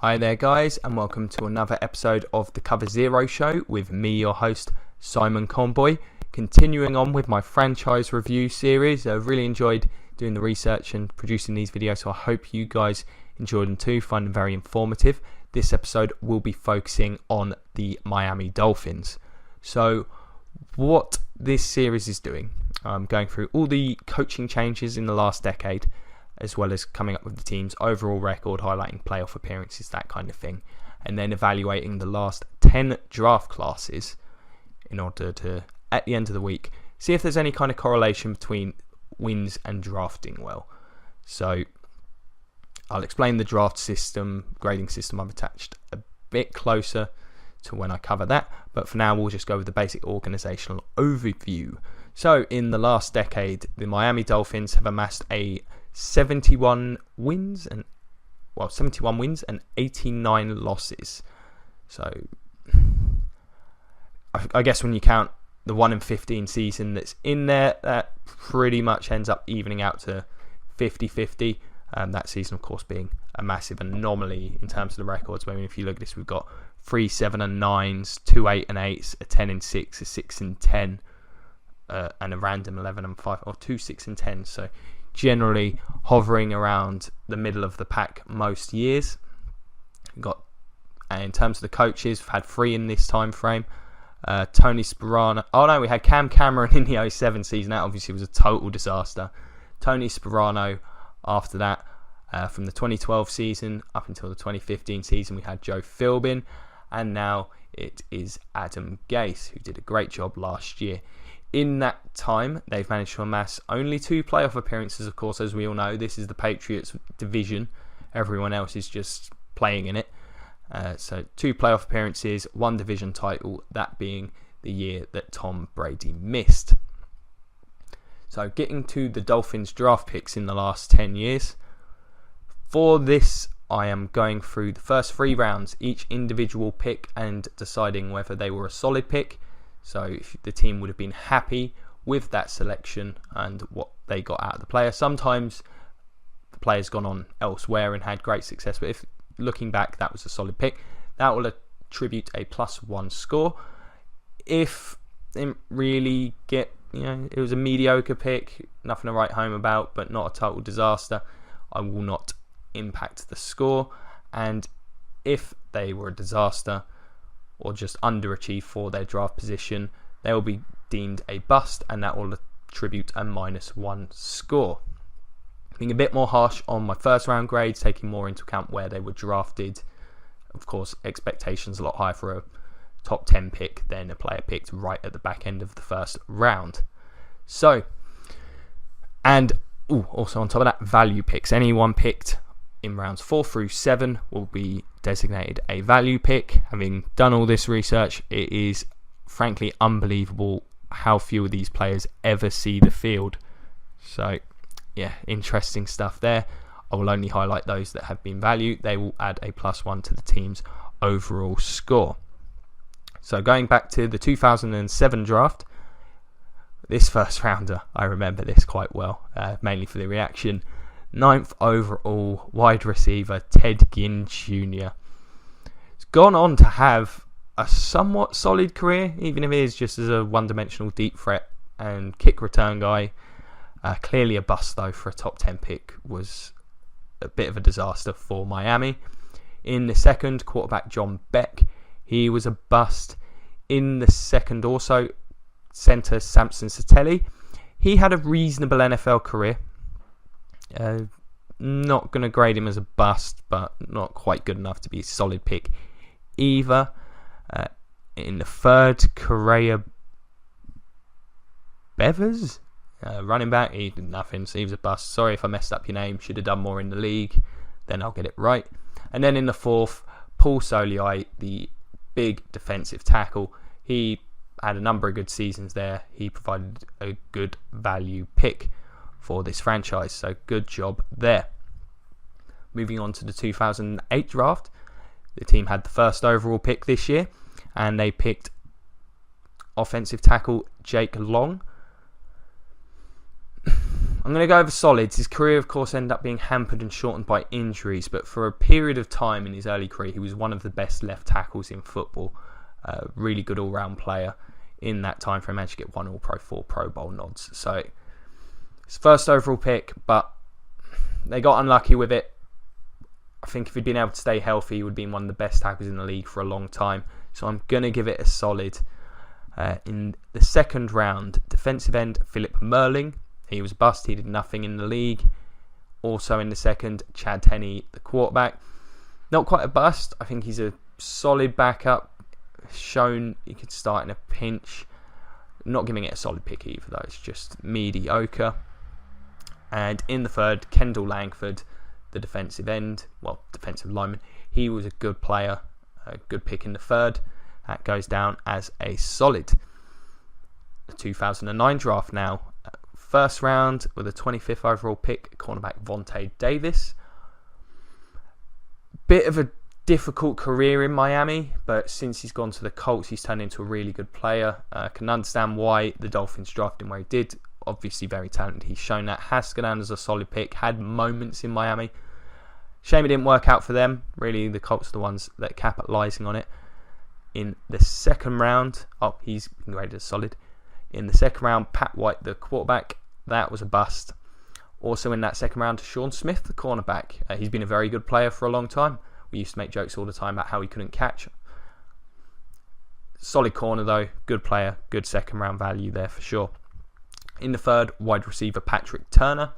Hi there guys, and welcome to another episode of the Cover Zero Show with me, your host, Simon Conboy. Continuing on with my franchise review series. I've really enjoyed doing the research and producing these videos, so I hope you guys enjoyed them too, find them very informative. This episode will be focusing on the Miami Dolphins. So what this series is doing, I'm going through all the coaching changes in the last decade, as well as coming up with the team's overall record, highlighting playoff appearances, that kind of thing, and then evaluating the last 10 draft classes in order to, at the end of the week, see if there's any kind of correlation between wins and drafting well. So I'll explain the draft system, grading system I've attached a bit closer to when I cover that, but for now we'll just go with the basic organizational overview. So in the last decade, the Miami Dolphins have amassed a 71 wins and 89 losses. So I guess when you count the 1-15 season that's in there, that pretty much ends up evening out to 50-50. That season, of course, being a massive anomaly in terms of the records. I mean, if you look at this, we've got 3 7-9s, 2 8-8s, a 10-6, a 6-10, and a random 11-5, or 2 6-10. So generally hovering around the middle of the pack most years. And in terms of the coaches, we've had 3 in this time frame. Tony Sparano. Oh no, we had Cam Cameron in the 07 season. That obviously was a total disaster. Tony Sparano after that. From the 2012 season up until the 2015 season, we had Joe Philbin. And now it is Adam Gase, who did a great job last year. In that time, they've managed to amass only 2 playoff appearances, of course, as we all know. This is the Patriots division. Everyone else is just playing in it. So 2 playoff appearances, 1 division title, that being the year that Tom Brady missed. So getting to the Dolphins draft picks in the last 10 years. For this, I am going through the first 3 rounds, each individual pick, and deciding whether they were a solid pick. So if the team would have been happy with that selection and what they got out of the player. Sometimes the player's gone on elsewhere and had great success, but if looking back, that was a solid pick. That will attribute a +1 score. If they didn't really get, it was a mediocre pick, nothing to write home about, but not a total disaster, I will not impact the score. And if they were a disaster or just underachieved for their draft position, they will be deemed a bust, and that will attribute a -1 score. Being a bit more harsh on my first round grades, taking more into account where they were drafted. Of course, expectations a lot higher for a top 10 pick than a player picked right at the back end of the first round. So, and also on top of that, value picks. Anyone picked in rounds 4 through 7 will be designated a value pick. Having done all this research, it is frankly unbelievable how few of these players ever see the field. So yeah, interesting stuff there. I will only highlight those that have been valued. They will add a +1 to the team's overall score. So going back to the 2007 draft, this first rounder, I remember this quite well, mainly for the reaction. 9th overall wide receiver Ted Ginn Jr. He's gone on to have a somewhat solid career, even if it is just as a one-dimensional deep threat and kick return guy. Clearly a bust though for a top 10 pick. Was a bit of a disaster for Miami. In the second, quarterback John Beck, he was a bust. In the second also, center Samson Satelli, he had a reasonable NFL career. Not going to grade him as a bust, but not quite good enough to be a solid pick either. In the third, Correa Bevers, running back, he did nothing, so he was a bust. Sorry if I messed up your name, should have done more in the league, then I'll get it right. And then in the fourth, Paul Soliai, the big defensive tackle, he had a number of good seasons there. He provided a good value pick for this franchise, so good job there. Moving on to the 2008 draft, the team had the first overall pick this year, and they picked offensive tackle Jake Long. I'm I'm going to go over solids. His career, of course, ended up being hampered and shortened by injuries, but for a period of time in his early career, he was one of the best left tackles in football. Really good all-round player in that time frame. Managed to get 1 All-Pro, 4 Pro Bowl nods. So, his first overall pick, but they got unlucky with it. I think if he'd been able to stay healthy, he would have been one of the best tackles in the league for a long time. So I'm going to give it a solid. In the second round, defensive end Philip Merling. He was a bust. He did nothing in the league. Also in the second, Chad Henne, the quarterback. Not quite a bust. I think he's a solid backup. Shown he could start in a pinch. Not giving it a solid pick either, though. It's just mediocre. And in the third, Kendall Langford, the defensive lineman. He was a good player, a good pick in the third. That goes down as a solid. The 2009 draft now. First round with a 25th overall pick, cornerback Vontae Davis. Bit of a difficult career in Miami, but since he's gone to the Colts, he's turned into a really good player. Can understand why the Dolphins drafted him where he did. Obviously very talented. He's shown that. Has to go down as a solid pick. Had moments in Miami. Shame it didn't work out for them. Really, the Colts are the ones that are capitalising on it. In the second round, he's been graded as solid. In the second round, Pat White, the quarterback. That was a bust. Also in that second round, Sean Smith, the cornerback. He's been a very good player for a long time. We used to make jokes all the time about how he couldn't catch. Solid corner though. Good player. Good second round value there for sure. In the third, wide receiver Patrick Turner.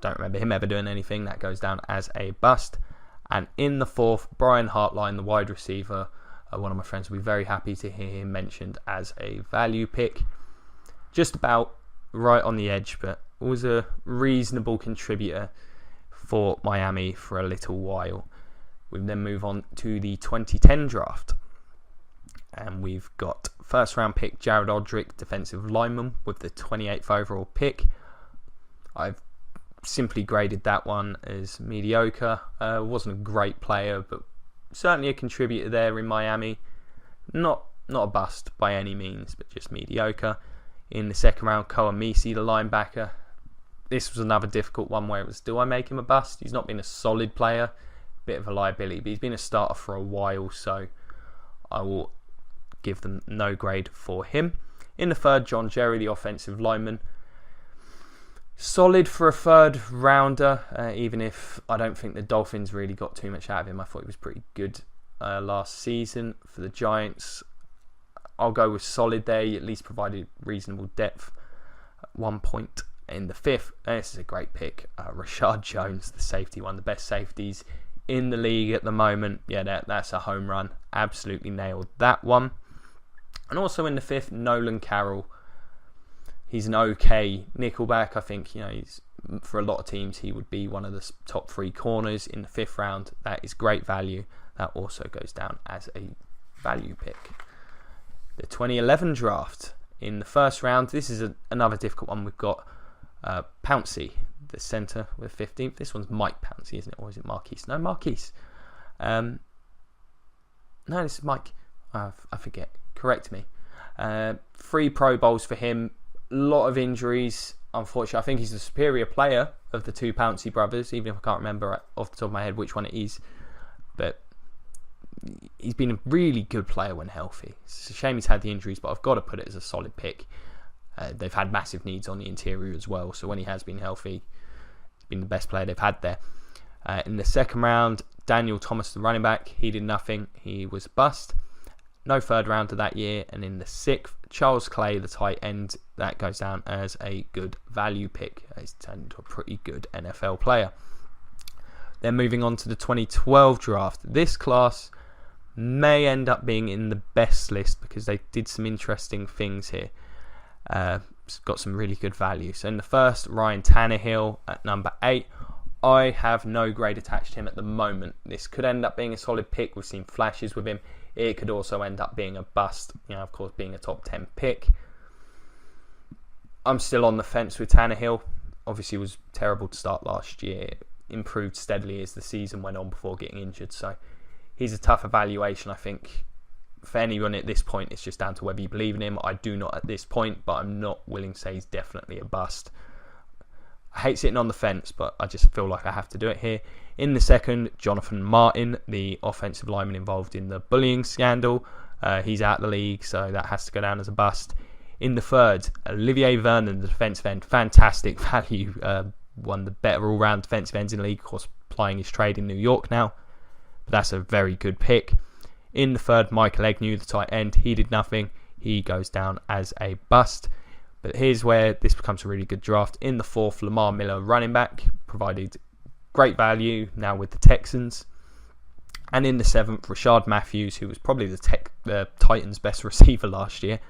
Don't remember him ever doing anything. That goes down as a bust. And in the fourth, Brian Hartline, the wide receiver. One of my friends will be very happy to hear him mentioned as a value pick. Just about right on the edge, but was a reasonable contributor for Miami for a little while. We then move on to the 2010 draft. And we've got first round pick Jared Odrick, defensive lineman, with the 28th overall pick. I've simply graded that one as mediocre. Wasn't a great player, but certainly a contributor there in Miami. Not a bust by any means, but just mediocre. In the second round, Koa Misi, the linebacker. This was another difficult one where it was, do I make him a bust? He's not been a solid player. Bit of a liability, but he's been a starter for a while, so I will give them no grade for him. In the third, John Jerry, the offensive lineman. Solid for a third rounder, even if I don't think the Dolphins really got too much out of him. I thought he was pretty good last season for the Giants. I'll go with solid there. He at least provided reasonable depth at one point. In the fifth, this is a great pick. Rashad Jones, the safety, one of the best safeties in the league at the moment. Yeah, that's a home run. Absolutely nailed that one. And also in the fifth, Nolan Carroll. He's an okay nickelback. I think, he's, for a lot of teams, he would be one of the top 3 corners in the fifth round. That is great value. That also goes down as a value pick. The 2011 draft. In the first round, this is another difficult one. We've got Pouncey, the centre, with 15th. This one's Mike Pouncey, isn't it? Or is it Marquise? No, Marquise. No, this is Mike. I forget. Correct me. 3 Pro Bowls for him. A lot of injuries, unfortunately. I think he's the superior player of the 2 Pouncey brothers, even if I can't remember off the top of my head which one it is. But he's been a really good player when healthy. It's a shame he's had the injuries, but I've got to put it as a solid pick. They've had massive needs on the interior as well, so when he has been healthy, he's been the best player they've had there. In the second round, Daniel Thomas, the running back, he did nothing. He was a bust. No third rounder that year. And in the sixth, Charles Clay, the tight end, that goes down as a good value pick. He's turned into a pretty good NFL player. Then moving on to the 2012 draft. This class may end up being in the best list because they did some interesting things here. It's got some really good value. So in the first, Ryan Tannehill at number 8. I have no grade attached to him at the moment. This could end up being a solid pick. We've seen flashes with him. It could also end up being a bust, of course, being a top 10 pick. I'm still on the fence with Tannehill. Obviously, was terrible to start last year. Improved steadily as the season went on before getting injured. So he's a tough evaluation, I think. For anyone at this point, it's just down to whether you believe in him. I do not at this point, but I'm not willing to say he's definitely a bust. I hate sitting on the fence, but I just feel like I have to do it here. In the second, Jonathan Martin, the offensive lineman involved in the bullying scandal. He's out of the league, so that has to go down as a bust. In the third, Olivier Vernon, the defensive end, fantastic value. One of the better all-round defensive ends in the league, of course, plying his trade in New York now. But that's a very good pick. In the third, Michael Egnew, the tight end, he did nothing. He goes down as a bust. But here's where this becomes a really good draft. In the fourth, Lamar Miller, running back, provided great value now with the Texans. And in the seventh, Rashard Matthews, who was probably the Titans' best receiver last year.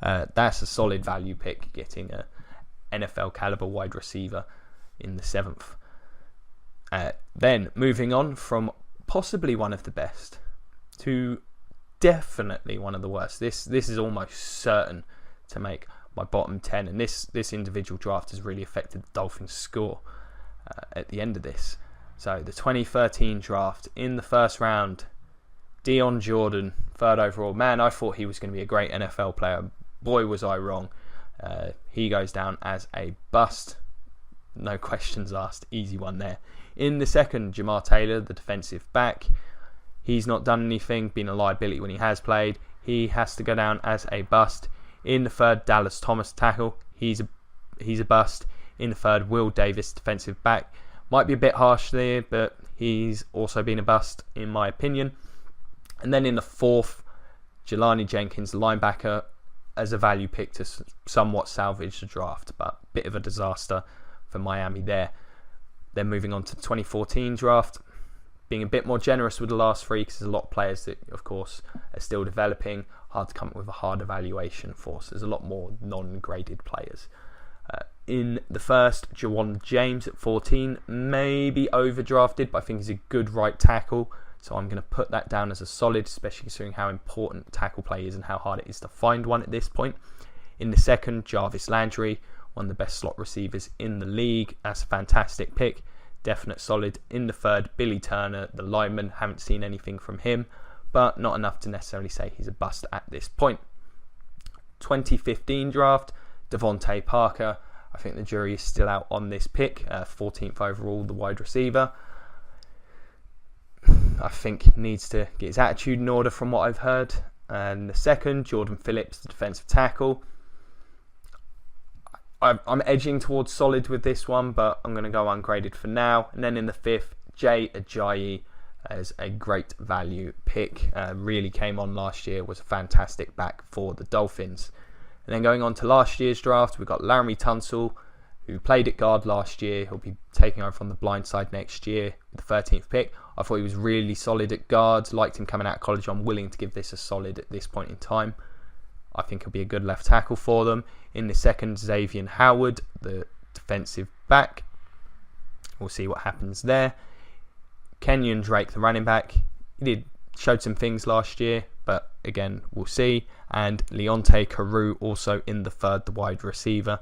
That's a solid value pick, getting a NFL caliber wide receiver in the seventh. Then moving on from possibly one of the best to definitely one of the worst. This is almost certain to make my bottom 10, and this individual draft has really affected the Dolphins' score at the end of this. So the 2013 draft, in the first round, Dion Jordan, third overall. Man, I thought he was going to be a great NFL player. Boy, was I wrong. He goes down as a bust. No questions asked. Easy one there. In the second, Jamar Taylor, the defensive back. He's not done anything, been a liability when he has played. He has to go down as a bust. In the third, Dallas Thomas, tackle. He's a bust. In the third, Will Davis, defensive back. Might be a bit harsh there, but he's also been a bust, in my opinion. And then in the fourth, Jelani Jenkins, linebacker, as a value pick to somewhat salvage the draft, but a bit of a disaster for Miami there. Then moving on to the 2014 draft, being a bit more generous with the last three, because there's a lot of players that, of course, are still developing. Hard to come up with a hard evaluation for, so there's a lot more non-graded players. In the first, Jawan James at 14, maybe overdrafted, but I think he's a good right tackle, so I'm going to put that down as a solid, especially considering how important tackle play is and how hard it is to find one at this point. In the second, Jarvis Landry, one of the best slot receivers in the league. That's a fantastic pick. Definite solid. In the third, Billy Turner, the lineman. Haven't seen anything from him, but not enough to necessarily say he's a bust at this point. 2015 draft, Devontae Parker. I think the jury is still out on this pick. 14th overall, the wide receiver. I think needs to get his attitude in order from what I've heard. And the second, Jordan Phillips, the defensive tackle. I'm edging towards solid with this one, but I'm going to go ungraded for now. And then in the fifth, Jay Ajayi as a great value pick. Really came on last year, was a fantastic back for the Dolphins. And then going on to last year's draft, we've got Laramie Tunsil, who played at guard last year. He'll be taking over from the blind side next year with the 13th pick. I thought he was really solid at guard. Liked him coming out of college. I'm willing to give this a solid at this point in time. I think he'll be a good left tackle for them. In the second, Xavier Howard, the defensive back. We'll see what happens there. Kenyon Drake, the running back. He showed some things last year, but again, we'll see. And Leonte Carew also in the third, the wide receiver.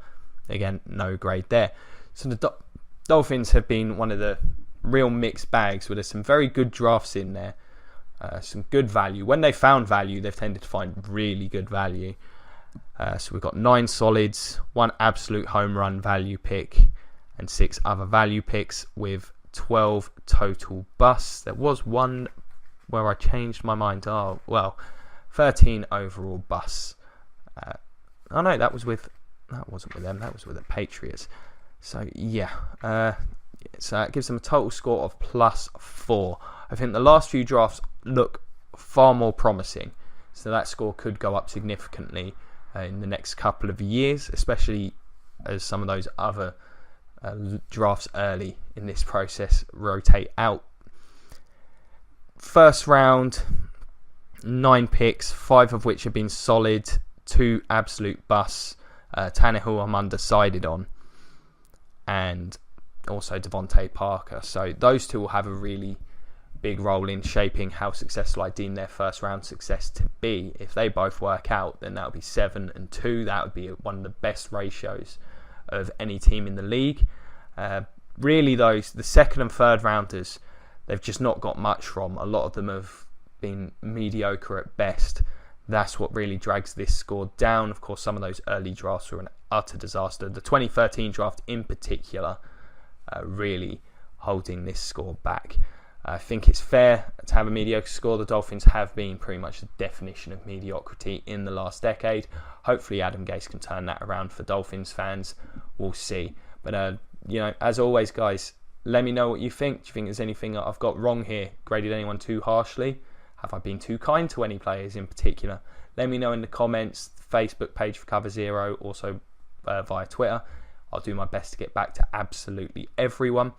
Again, no grade there. So the Dolphins have been one of the real mixed bags where there's some very good drafts in there. Some good value. When they found value, they've tended to find really good value. So we've got 9 solids, 1 absolute home run value pick, and 6 other value picks with 12 total busts. There was one where I changed my mind. 13 overall busts. That wasn't with them. That was with the Patriots. So yeah. So that gives them a total score of +4. I think the last few drafts look far more promising, so that score could go up significantly in the next couple of years, especially as some of those other drafts early in this process rotate out. First round, 9 picks, 5 of which have been solid, 2 absolute busts. Tannehill I'm undecided on, and also Devontae Parker. So those two will have a really big role in shaping how successful I deem their first round success to be. If they both work out, then that would be 7 and 2. That would be one of the best ratios of any team in the league. Really, the second and third rounders, they've just not got much from. A lot of them have been mediocre at best. That's what really drags this score down. Of course, some of those early drafts were an utter disaster. The 2013 draft in particular really holding this score back. I think it's fair to have a mediocre score. The Dolphins have been pretty much the definition of mediocrity in the last decade. Hopefully Adam Gase can turn that around for Dolphins fans. We'll see. But, as always, guys, let me know what you think. Do you think there's anything that I've got wrong here? Graded anyone too harshly? Have I been too kind to any players in particular? Let me know in the comments, Facebook page for Cover Zero, also via Twitter. I'll do my best to get back to absolutely everyone.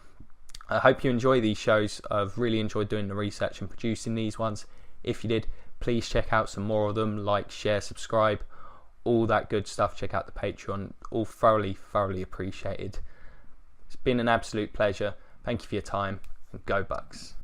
I hope you enjoy these shows. I've really enjoyed doing the research and producing these ones. If you did, please check out some more of them. Like, share, subscribe, all that good stuff. Check out the Patreon. All thoroughly appreciated. It's been an absolute pleasure. Thank you for your time, and go Bucks.